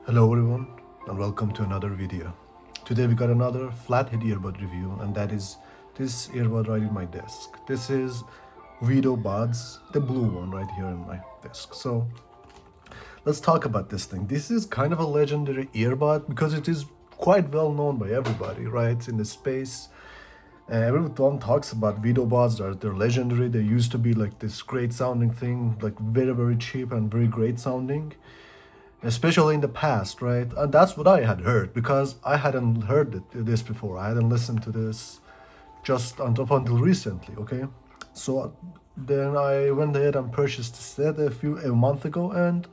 Hello everyone and welcome to another video. Today we got another Flathead earbud review, and that is this earbud right in my desk. This is Vido Buds, the blue one right here in my desk. So let's talk about this thing. This is kind of a legendary earbud because it is quite well known by everybody, right? In the space. Everyone talks about Vido Buds, they're legendary. They used to be like this great sounding thing, like very, very cheap and very great sounding, especially in the past, right? And that's what I had heard because I hadn't heard this before. I hadn't listened to this just up until recently. Okay, so then I went ahead and purchased this set a month ago, and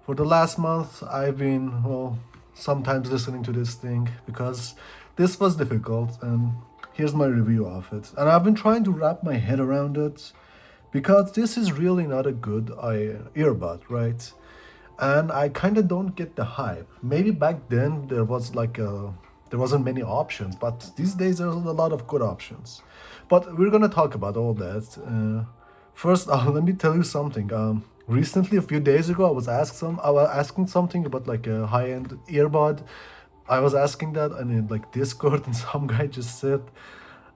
for the last month I've been sometimes listening to this thing because this was difficult, and here's my review of it. And I've been trying to wrap my head around it because this is really not a good earbud, right? And I kind of don't get the hype. Maybe back then there wasn't many options, but these days there's a lot of good options. But we're gonna talk about all that. First, let me tell you something. Recently, a few days ago, I was asking something about like a high-end earbud. I was asking that, and in like Discord, and some guy just said,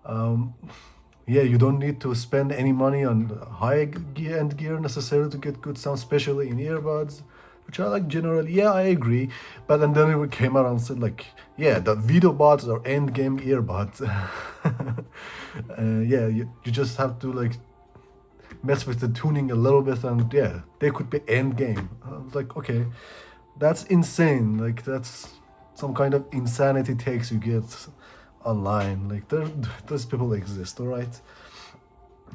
yeah, you don't need to spend any money on high-end gear necessarily to get good sound, especially in earbuds, which I like generally. Yeah, I agree. But and then it came out and said like, yeah, the Vido buds are end game earbuds. Yeah, you just have to like mess with the tuning a little bit, and yeah, they could be end game. I was like, okay, that's insane. Like that's some kind of insanity takes you get online. Like those people exist, all right.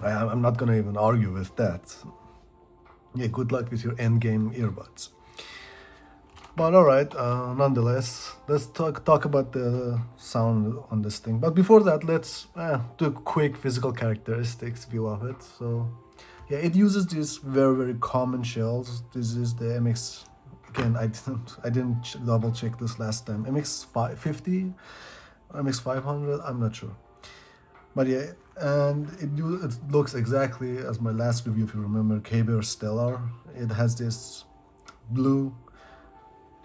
I'm not gonna even argue with that. Yeah, good luck with your end game earbuds. But all right, nonetheless, let's talk about the sound on this thing. But before that, let's do a quick physical characteristics view of it. So, yeah, it uses these very, very common shells. This is the MX. Again, I didn't double check this last time. MX 550, MX 500. I'm not sure. But yeah, and it looks exactly as my last review, if you remember, KBR Stellar. It has this blue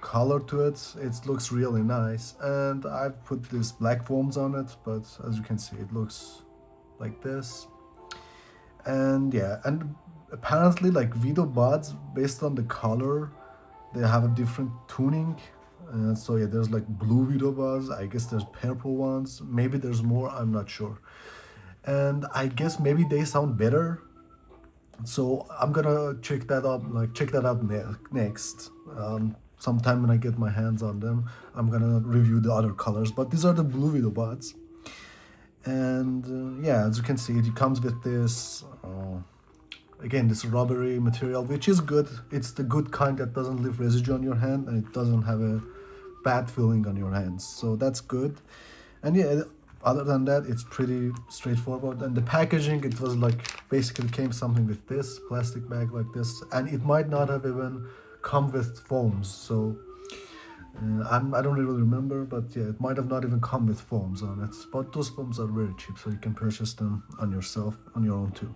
color to it. It looks really nice, and I've put these black foams on it, but as you can see, it looks like this. And yeah, and apparently like Vido buds, based on the color, they have a different tuning. So yeah, there's like blue Vido buds, I guess there's purple ones, maybe there's more, I'm not sure. And I guess maybe they sound better, so I'm gonna check that out next. Sometime when I get my hands on them, I'm gonna review the other colors. But these are the blue Vido buds, and yeah, as you can see, it comes with this again this rubbery material, which is good. It's the good kind that doesn't leave residue on your hand, and it doesn't have a bad feeling on your hands. So that's good. And yeah, other than that, it's pretty straightforward. And the packaging, it was like basically came something with this plastic bag like this, and it might not have even come with foams. So I don't really remember, but yeah, it might have not even come with foams on it. But those foams are very cheap, so you can purchase them on your own too.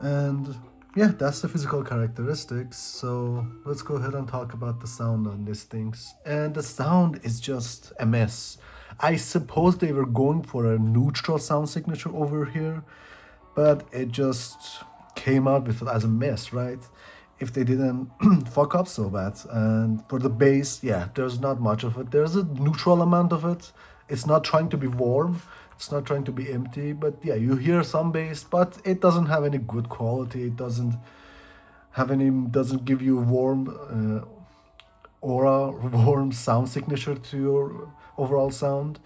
And yeah, that's the physical characteristics. So let's go ahead and talk about the sound on these things. And the sound is just a mess. I suppose they were going for a neutral sound signature over here, but it just came out with it as a mess, right? If they didn't fuck up so bad. And for the bass, yeah, there's not much of it. There's a neutral amount of it. It's not trying to be warm. It's not trying to be empty, but yeah, you hear some bass, but it doesn't have any good quality. It doesn't give you warm sound signature to your overall sound.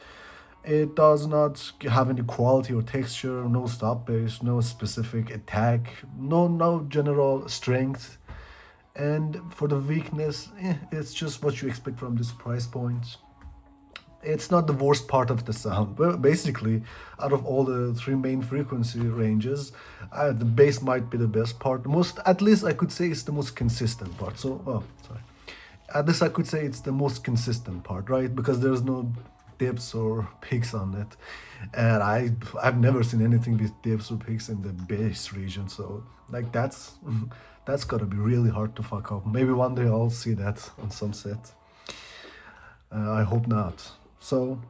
It does not have any quality or texture, no stop bass, no specific attack, no general strength. And for the weakness, it's just what you expect from this price point. It's not the worst part of the sound. Well, basically, out of all the three main frequency ranges, the bass might be the best part. At least I could say it's the most consistent part. So, oh, sorry. At least I could say it's the most consistent part, right? Because there's no dips or peaks on it, and I've never seen anything with dips or peaks in the bass region. So, like that's That's gotta be really hard to fuck up. Maybe one day I'll see that on some set. I hope not. So,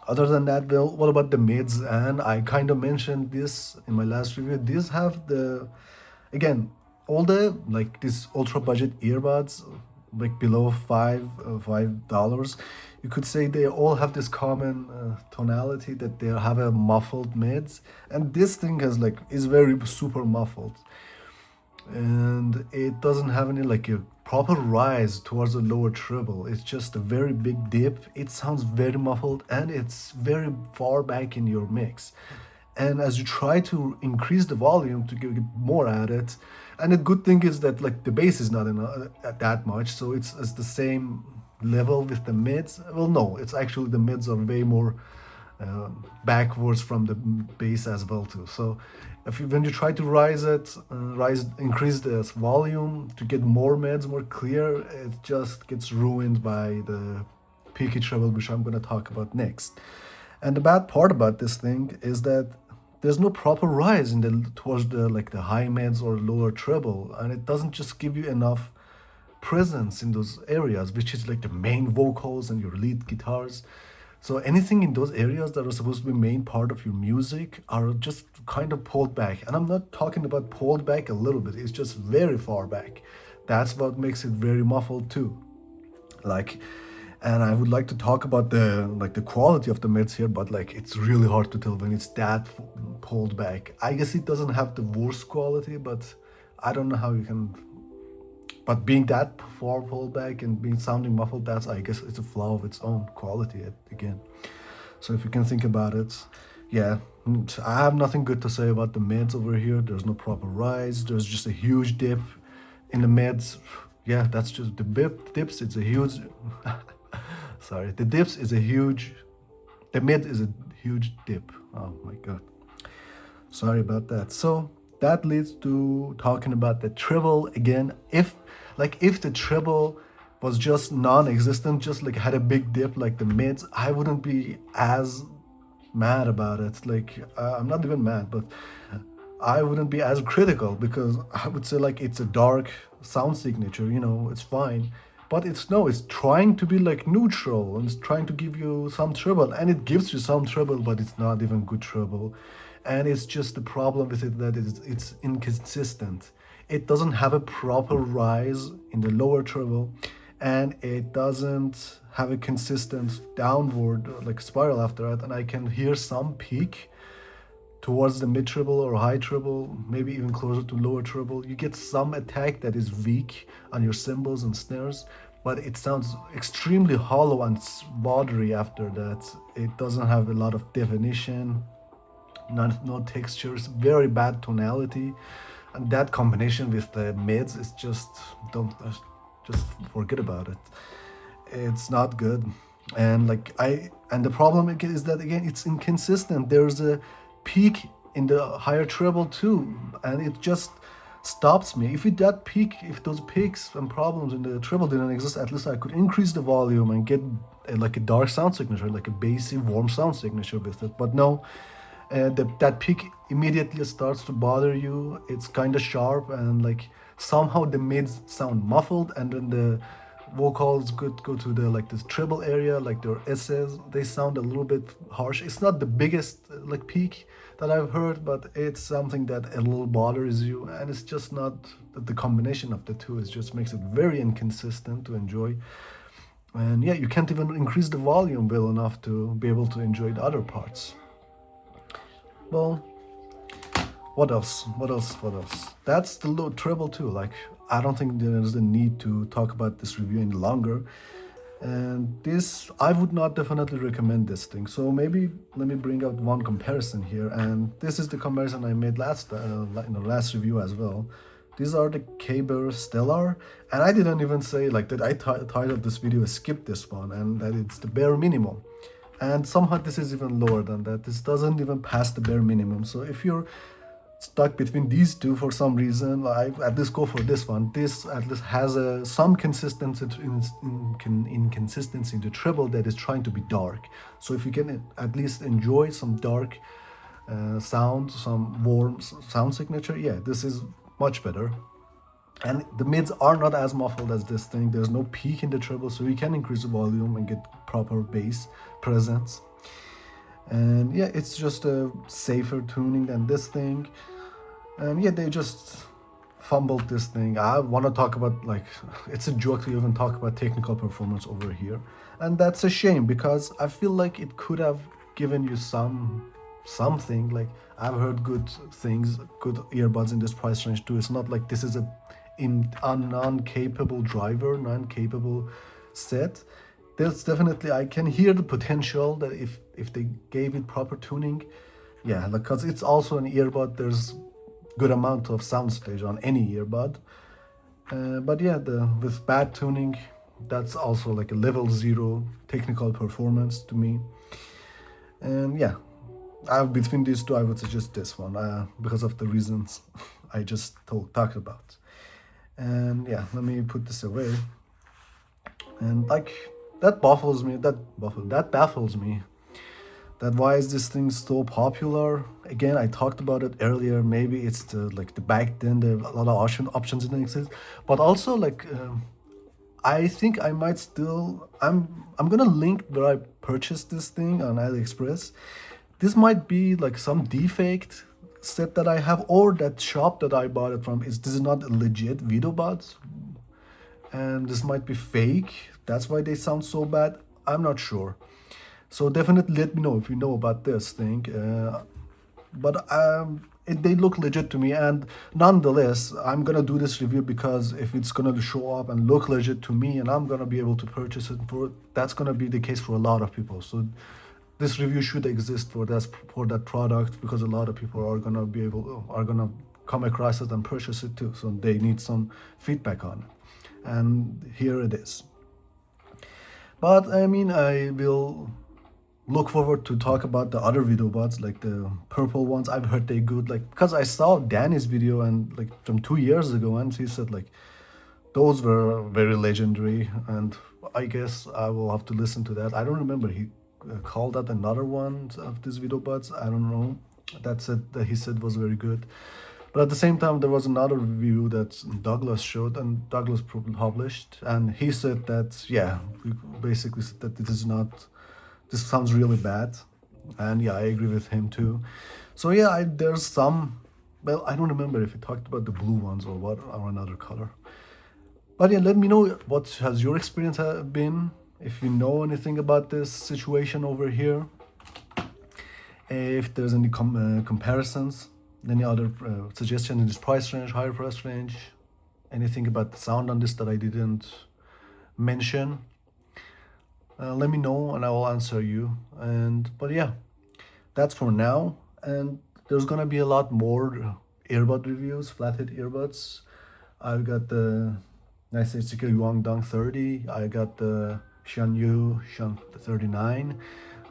other than that, well, what about the mids? And I kind of mentioned this in my last review. These have the, again, all the like these ultra budget earbuds, like below $5. You could say they all have this common tonality that they have a muffled mids, and this thing has like is very super muffled, and it doesn't have any like a proper rise towards a lower treble. It's just a very big dip. It sounds very muffled and it's very far back in your mix. And as you try to increase the volume to get more at it, and the good thing is that like the bass is not that much, so it's the same level with the mids. Well, no, it's actually the mids are way more backwards from the bass as well too. So when you try to increase the volume to get more mids, more clear, it just gets ruined by the peaky treble, which I'm gonna talk about next. And the bad part about this thing is that there's no proper rise in the towards the like the high mids or lower treble, and it doesn't just give you enough presence in those areas, which is like the main vocals and your lead guitars. So anything in those areas that are supposed to be main part of your music are just kind of pulled back. And I'm not talking about pulled back a little bit, it's just very far back. That's what makes it very muffled too. Like, and I would like to talk about the quality of the mids here, but like it's really hard to tell when it's that pulled back. I guess it doesn't have the worst quality, but I don't know how you can. But being that far pulled back and being sounding muffled, that's, I guess, it's a flaw of its own quality again. So if you can think about it, yeah, I have nothing good to say about the mids over here. There's no proper rise. There's just a huge dip in the mids. Yeah, that's just the dips. It's a huge. Sorry, the dips is a huge. The mid is a huge dip. Oh my god. Sorry about that. So that leads to talking about the treble again. If the treble was just non-existent, just like had a big dip like the mids, I wouldn't be as mad about it. Like I'm not even mad, but I wouldn't be as critical, because I would say like it's a dark sound signature, it's fine. But it's trying to be like neutral, and it's trying to give you some treble, and it gives you some treble, but it's not even good treble. And it's just the problem with it that it's inconsistent. It doesn't have a proper rise in the lower treble, and it doesn't have a consistent downward like spiral after that. And I can hear some peak towards the mid treble or high treble, maybe even closer to lower treble. You get some attack that is weak on your cymbals and snares, but it sounds extremely hollow and watery after that. It doesn't have a lot of definition, no textures, very bad tonality, and that combination with the mids is just forget about it. It's not good. And the problem is that again it's inconsistent. There's a peak in the higher treble too, and it just stops me. If those peaks and problems in the treble didn't exist, at least I could increase the volume and get like a dark sound signature, like a bassy warm sound signature with it. But no, that peak immediately starts to bother you. It's kind of sharp, and like somehow the mids sound muffled, and then the vocals go to the this treble area, like their S's, they sound a little bit harsh. It's not the biggest like peak that I've heard, but it's something that a little bothers you, and it's just not the combination of the two. It just makes it very inconsistent to enjoy. And yeah, you can't even increase the volume well enough to be able to enjoy the other parts. Well, what else? That's the low treble too. Like, I don't think there's a need to talk about this review any longer. And this, I would not definitely recommend this thing. So maybe let me bring out one comparison here. And this is the comparison I made last review as well. These are the Caber Stellar, and I didn't even say like that. I titled this video "Skip this one," and that it's the bare minimum. And somehow this is even lower than that. This doesn't even pass the bare minimum. So if you're stuck between these two for some reason, I at least go for this one. This at least has some consistency inconsistency in the treble that is trying to be dark. So if you can at least enjoy some dark sound, some warm sound signature, yeah, this is much better. And the mids are not as muffled as this thing. There's no peak in the treble, so you can increase the volume and get proper bass presence. And yeah, it's just a safer tuning than this thing. And yeah, they just fumbled this thing. I want to talk about, like, it's a joke to even talk about technical performance over here. And that's a shame, because I feel like it could have given you something. Like, I've heard good things, good earbuds in this price range too. It's not like this is a non-capable driver, non-capable set. There's definitely, I can hear the potential that if they gave it proper tuning, yeah, because it's also an earbud, there's good amount of soundstage on any earbud. But yeah, with bad tuning, that's also like a level 0 technical performance to me. And yeah, between these two, I would suggest this one because of the reasons I just talked about. And yeah, let me put this away. And like, that baffles me. That baffles me. That why is this thing so popular? Again, I talked about it earlier. Maybe it's the back then there a lot of options didn't exist, but also like I think I might still. I'm gonna link where I purchased this thing on AliExpress. This might be like some defect set that I have, or that shop that I bought it from this is not a legit vido buds, and this might be fake. That's why they sound so bad. I'm not sure. So definitely let me know if you know about this thing. But they look legit to me, and nonetheless, I'm gonna do this review because if it's gonna show up and look legit to me, and I'm gonna be able to purchase it that's gonna be the case for a lot of people. So this review should exist for that product, because a lot of people are gonna come across it and purchase it too. So they need some feedback on it, and here it is. But I mean, I will look forward to talk about the other video bots, like the purple ones. I've heard they good, like, because I saw Danny's video and like from 2 years ago, and he said like those were very legendary, and I guess I will have to listen to that. I don't remember, he called that another one of these video bots. I don't know. That's it, that he said was very good. But at the same time, there was another review that Douglas showed and Douglas published, and he said that, yeah, basically said that this sounds really bad. And yeah, I agree with him too. So yeah, there's some, well, I don't remember if he talked about the blue ones or what, or another color. But yeah, let me know what has your experience been, if you know anything about this situation over here, if there's any comparisons, any other suggestion in this price range, higher price range, anything about the sound on this that I didn't mention. Let me know and I will answer you. But yeah, that's for now. And there's gonna be a lot more earbud reviews, Flathead earbuds. I've got the nice HTK Yuangdong 30. I got the Shanyu 39.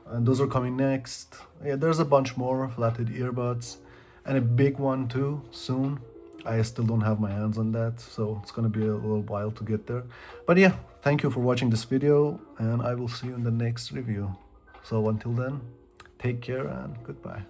And those are coming next. Yeah, there's a bunch more Flathead earbuds, and a big one too soon. I still don't have my hands on that, so it's gonna be a little while to get there. But yeah, thank you for watching this video, and I will see you in the next review. So until then, take care and goodbye.